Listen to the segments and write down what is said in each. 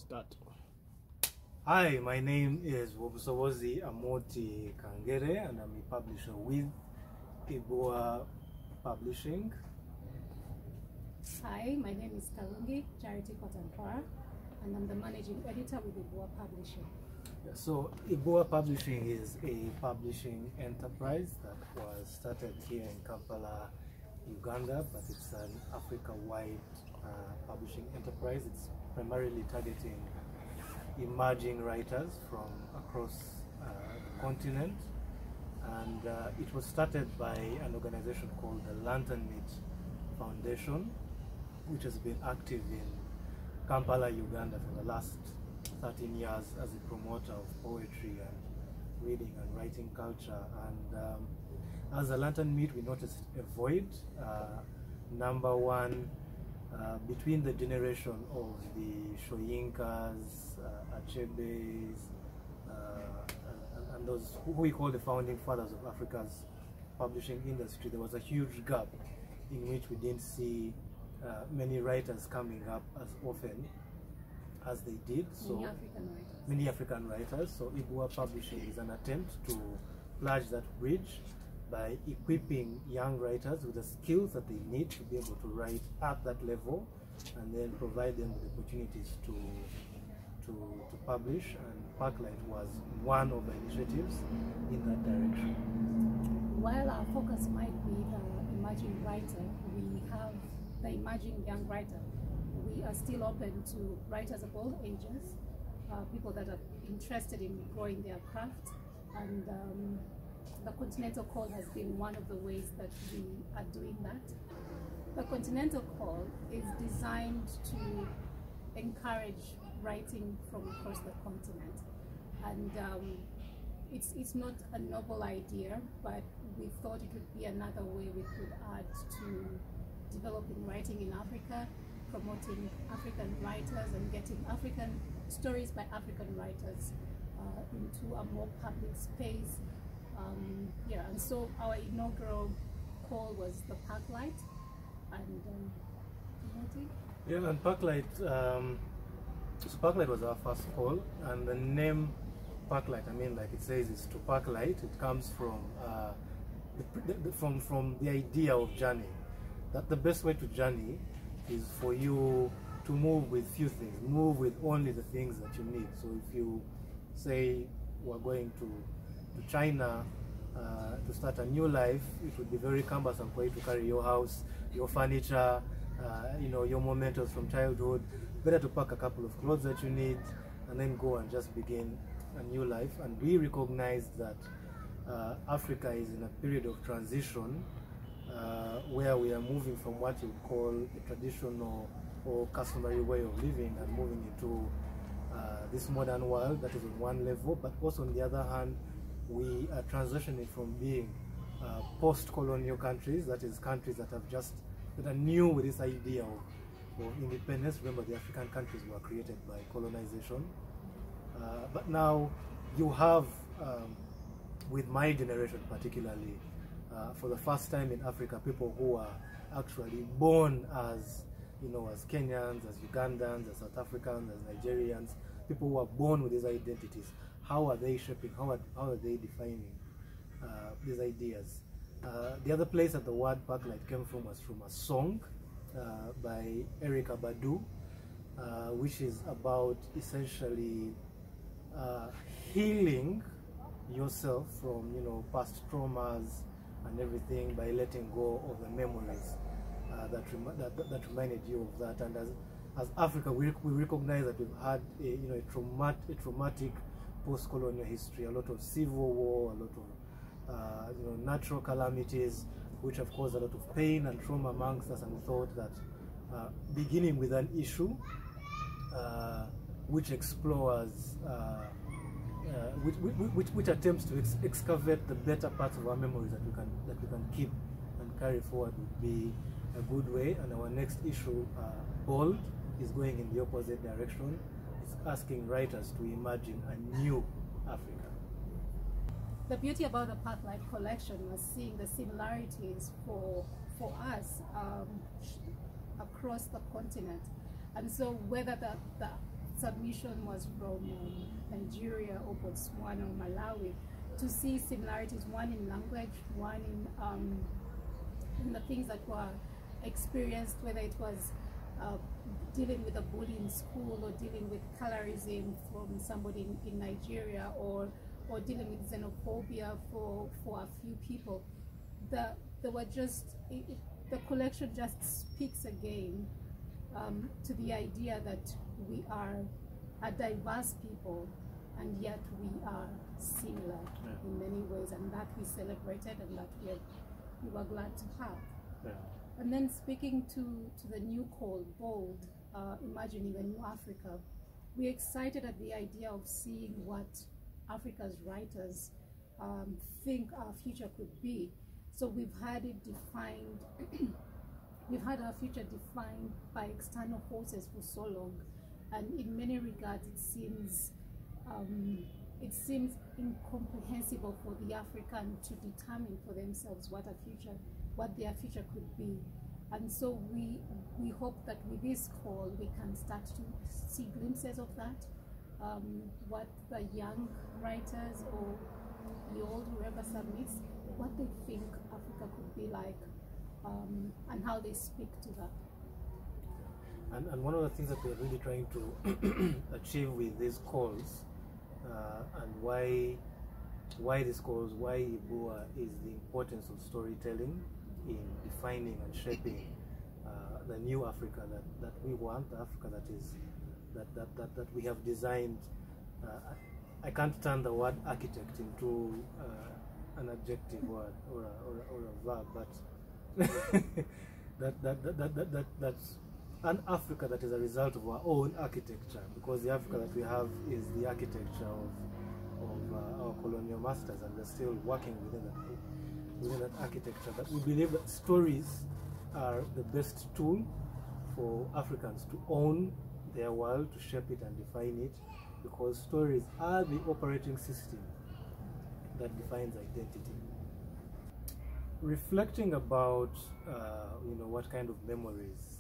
Start. Hi, my name is Wobusobozi Amoti Kangere, and I'm a publisher with Iboa Publishing. Hi, my name is Kalungi Charity Kotankora, and I'm the managing editor with Iboa Publishing. So Iboa Publishing is a publishing enterprise that was started here in Kampala, Uganda, but it's an Africa-wide publishing enterprise. It's primarily targeting emerging writers from across the continent, and it was started by an organization called the Lantern Meet Foundation, which has been active in Kampala, Uganda for the last 13 years as a promoter of poetry and reading and writing culture. And as a Lantern Meet, we noticed a void. Number one, between the generation of the Shoyinkas, Achebes, and those who we call the founding fathers of Africa's publishing industry, there was a huge gap in which we didn't see many writers coming up as often as they did. So many African writers. So Iboa Publishing is an attempt to plug that bridge by equipping young writers with the skills that they need to be able to write at that level, and then provide them with opportunities to publish. And Packlight was one of the initiatives in that direction. While our focus might be the emerging writer, we have the emerging young writer. We are still open to writers of all ages, people that are interested in growing their craft, and the Continental Call has been one of the ways that we are doing that. The Continental Call is designed to encourage writing from across the continent, and it's not a novel idea, but we thought it would be another way we could add to developing writing in Africa, promoting African writers and getting African stories by African writers into a more public space. And so our inaugural call was the Packlight, and and Packlight. So Packlight was our first call, and the name Packlight, I mean, like it says, is to pack light. It comes from from the idea of journey. That the best way to journey is for you to move with few things, move with only the things that you need. So if you say we're going to China to start a new life, it would be very cumbersome for you to carry your house, your furniture, your mementos from childhood. Better to pack a couple of clothes that you need and then go and just begin a new life. And we recognize that Africa is in a period of transition where we are moving from what you call a traditional or customary way of living and moving into this modern world. That is on one level, but also on the other hand, we are transitioning from being post-colonial countries, that is countries that are new with this idea of independence. Remember, the African countries were created by colonization, but now you have, with my generation particularly, for the first time in Africa, people who are actually born as as Kenyans, as Ugandans, as South Africans, as Nigerians, people who are born with these identities. How are they shaping, how are they defining these ideas? The other place that the word Packlight came from was from a song by Erykah Badu, which is about essentially healing yourself from past traumas and everything by letting go of the memories that reminded you of that. And as Africa, we recognize that we've had a traumatic post-colonial history, a lot of civil war, a lot of natural calamities, which have caused a lot of pain and trauma amongst us. And we thought that beginning with an issue which explores, which attempts to excavate the better parts of our memories that we can keep and carry forward, would be a good way. And our next issue, Bold, is going in the opposite direction. It's asking writers to imagine a new Africa. the beauty about the Packlight collection was seeing the similarities for us across the continent. And so whether the submission was from Nigeria or Botswana or Malawi, to see similarities, one in language, one in the things that were experienced, whether it was dealing with a bully in school, or dealing with colorism from somebody in Nigeria, or dealing with xenophobia for a few people. There were just, the collection just speaks again to the idea that we are a diverse people, and yet we are similar in many ways, and that we celebrated, and that we were glad to have. Yeah. And then speaking to the new call, Bold, imagining a new Africa, we're excited at the idea of seeing what Africa's writers think our future could be. So we've had it defined, we've had our future defined by external forces for so long, and in many regards it seems incomprehensible for the African to determine for themselves what their future could be. And so we hope that with this call we can start to see glimpses of that, what the young writers or the old, whoever submits, what they think Africa could be like, and how they speak to that. And one of the things that we're really trying to achieve with these calls, and why these calls, why Ibua, is the importance of storytelling in defining and shaping the new Africa that we want, the Africa that we have designed. I can't turn the word architect into an adjective word or a verb, but that's an Africa that is a result of our own architecture, because the Africa that we have is the architecture of our colonial masters, and we're still working within that architecture. But we believe that stories are the best tool for Africans to own their world, to shape it and define it, because stories are the operating system that defines identity. Reflecting about what kind of memories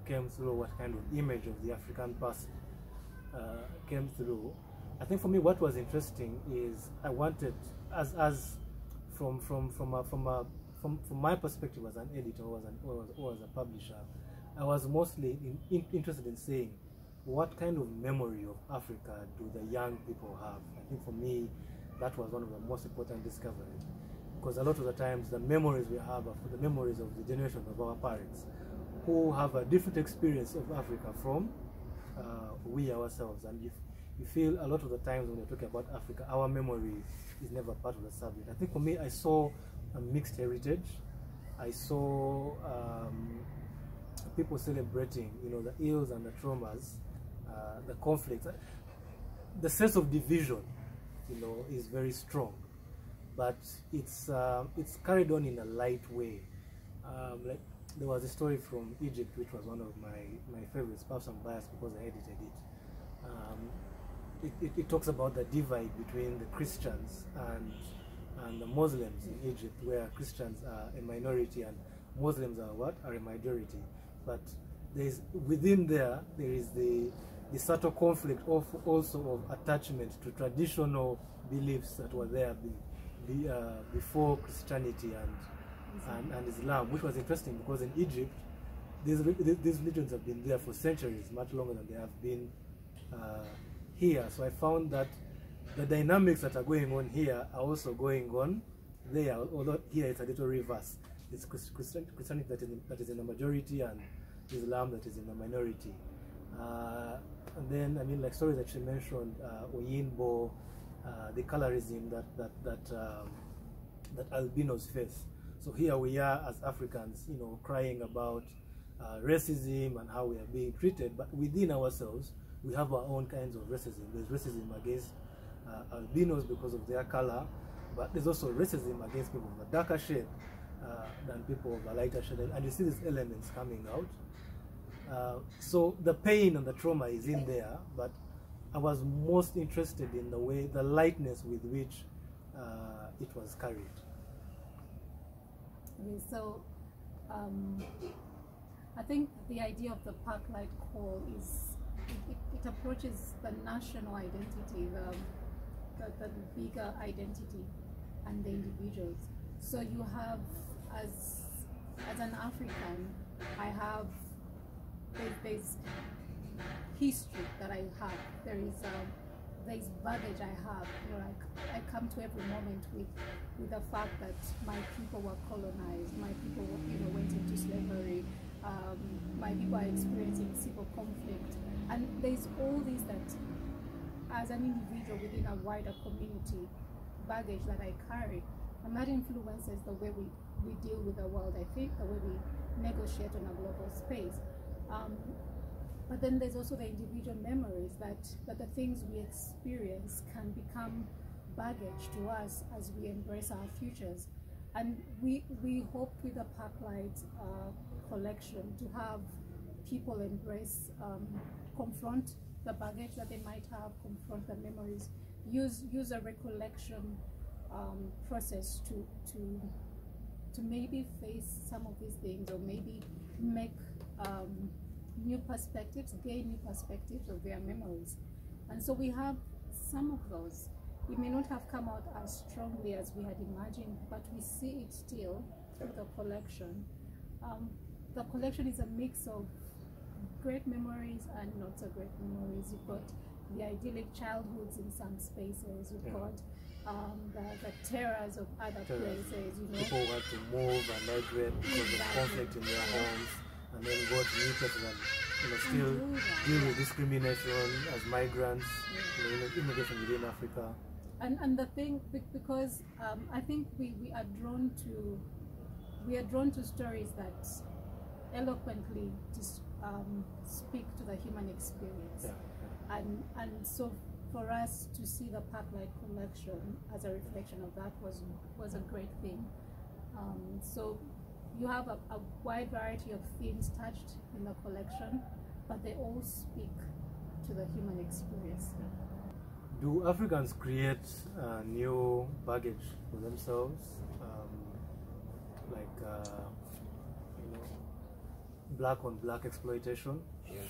came through, what kind of image of the African person came through, I think for me what was interesting is I wanted, as from my perspective as an editor or as a publisher, I was mostly interested in saying, what kind of memory of Africa do the young people have? I think for me that was one of the most important discoveries, because a lot of the times the memories we have are the memories of the generation of our parents, who have a different experience of Africa from we ourselves. And you feel a lot of the times when you're talking about Africa, our memory is never part of the subject. I think for me, I saw a mixed heritage. I saw people celebrating, the ills and the traumas, the conflicts. The sense of division, is very strong, but it's carried on in a light way. Like, there was a story from Egypt, which was one of my favorites, perhaps I'm biased because I edited it. It talks about the divide between the Christians and the Muslims in Egypt, where Christians are a minority and Muslims are a majority. But within there is the subtle conflict also of attachment to traditional beliefs that were there before Christianity and Islam, which was interesting because in Egypt these religions have been there for centuries, much longer than they have been here. So I found that the dynamics that are going on here are also going on there, although here it's a little reverse. It's Christianity that is in the majority and Islam that is in the minority. And then, I mean, like stories that she mentioned, Oyinbo, the colorism that albinos face. So here we are as Africans, crying about racism and how we are being treated, but within ourselves, we have our own kinds of racism. There's racism against albinos because of their color, but there's also racism against people of a darker shade than people of a lighter shade, and you see these elements coming out. So the pain and the trauma is in there, but I was most interested in the lightness with which it was carried. Okay, so I think the idea of the Packlight call is it approaches the national identity, the bigger identity, and the individuals. So you have, as an African, I have, there's history that I have. There's baggage I have. You know, like I come to every moment with the fact that my people were colonized, my people, went into slavery, my people are experiencing civil conflict, and there's all this that, as an individual within a wider community, baggage that I carry, and that influences the way we deal with the world. I think the way we negotiate on a global space. But then there's also the individual memories that the things we experience can become baggage to us as we embrace our futures. And we hoped with the Packlight collection to have people embrace, confront the baggage that they might have, confront the memories, use a recollection process to maybe face some of these things, or maybe make new perspectives, gain new perspectives of their memories. And so we have some of those. It may not have come out as strongly as we had imagined, but we see it still through the collection. The collection is a mix of great memories and not so great memories. You've got the idyllic childhoods in some spaces. You've got the terrors of other places. People who had to move and migrate because of conflict in their homes, and then go to new places and still deal with discrimination as migrants, immigration within Africa. And the thing, because I think we are drawn to stories that eloquently speak to the human experience. And so for us to see the Packlight collection as a reflection of that was a great thing. So you have a wide variety of themes touched in the collection, but they all speak to the human experience. Do Africans create new baggage for themselves, like black on black exploitation? Yeah.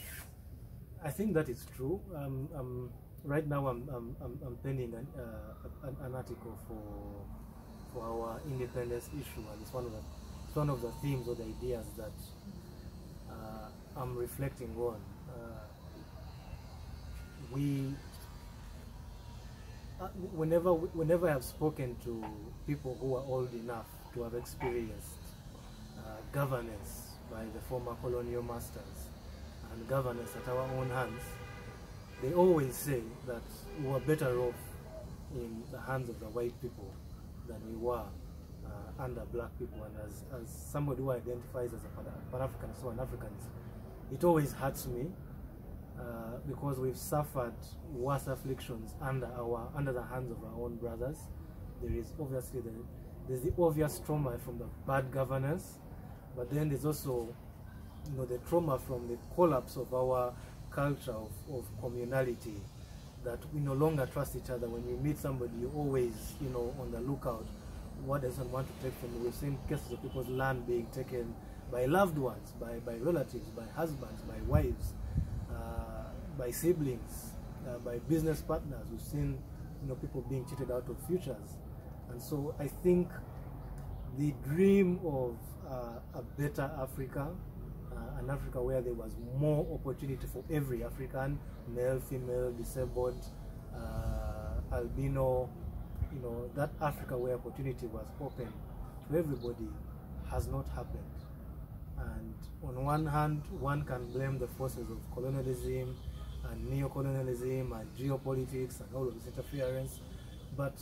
I think that is true. Right now I'm penning an article for our independence issue, and it's one of the themes or the ideas that I'm reflecting on. Whenever I've spoken to people who are old enough to have experienced governance by the former colonial masters and governance at our own hands, they always say that we were better off in the hands of the white people than we were under black people. And as somebody who identifies as a Pan-African, so an African, it always hurts me because we've suffered worse afflictions under the hands of our own brothers. There is obviously there's the obvious trauma from the bad governance, but then there's also the trauma from the collapse of our culture of communality, that we no longer trust each other. When you meet somebody, you're always on the lookout. What doesn't want to take from you? We've seen cases of people's land being taken by loved ones, by relatives, by husbands, by wives, by siblings, by business partners. We've seen people being cheated out of futures. And so I think the dream of a better Africa, an Africa where there was more opportunity for every African, male, female, disabled, albino, that Africa where opportunity was open to everybody, has not happened. And on one hand, one can blame the forces of colonialism and neo-colonialism and geopolitics and all of this interference, but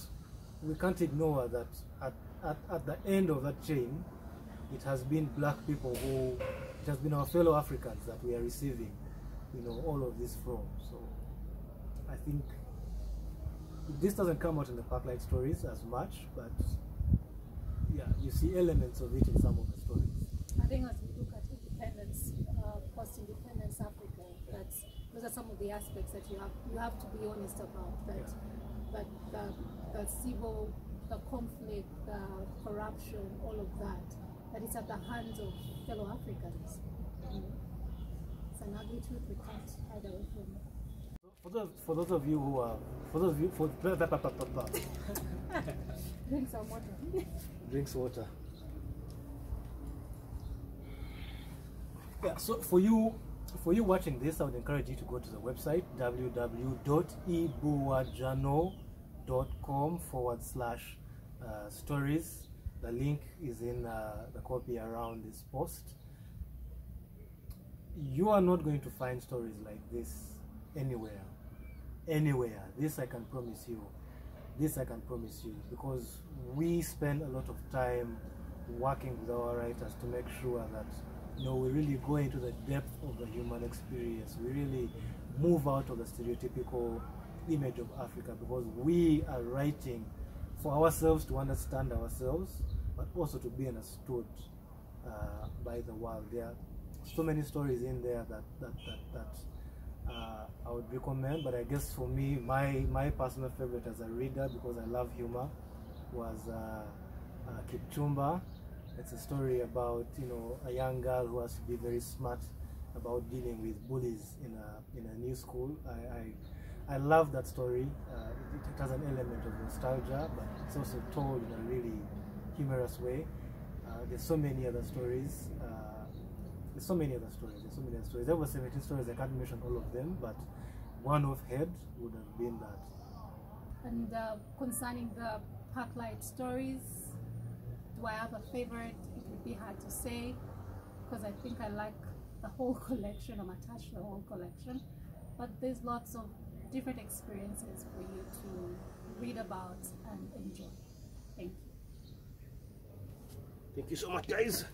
we can't ignore that at the end of that chain, it has been black people it has been our fellow Africans that we are receiving, all of this from. So I think this doesn't come out in the Packlight stories as much, but yeah, you see elements of it in some of the stories. I think as we look at independence, post-independence Africa, those are some of the aspects that you have to be honest about. That the civil, the conflict, the corruption, all of that is at the hands of fellow Africans. It's an ugly Bluetooth, we can't hide away from it. For those of you who are, Drink some water. drinks water. Yeah, so for you watching this, I would encourage you to go to the website www.ebuwajournal.com/stories. The link is in the copy around this post. You are not going to find stories like this anywhere. This I can promise you. Because we spend a lot of time working with our writers to make sure that we really go into the depth of the human experience. We really move out of the stereotypical image of Africa, because we are writing for ourselves, to understand ourselves, but also to be understood by the world. There are so many stories in there that I would recommend, but I guess for me, my personal favorite as a reader, because I love humor, was Kipchumba. It's a story about a young girl who has to be very smart about dealing with bullies in a new school. I love that story. It has an element of nostalgia, but it's also told in a really humorous way. There's so many other stories. There were 17 stories. I can't mention all of them, but one off head would have been that. And concerning the Packlight stories, do I have a favorite? It would be hard to say, because I think I like the whole collection. I'm attached to the whole collection, but there's lots of different experiences for you to read about and enjoy. Thank you. Thank you so much, guys.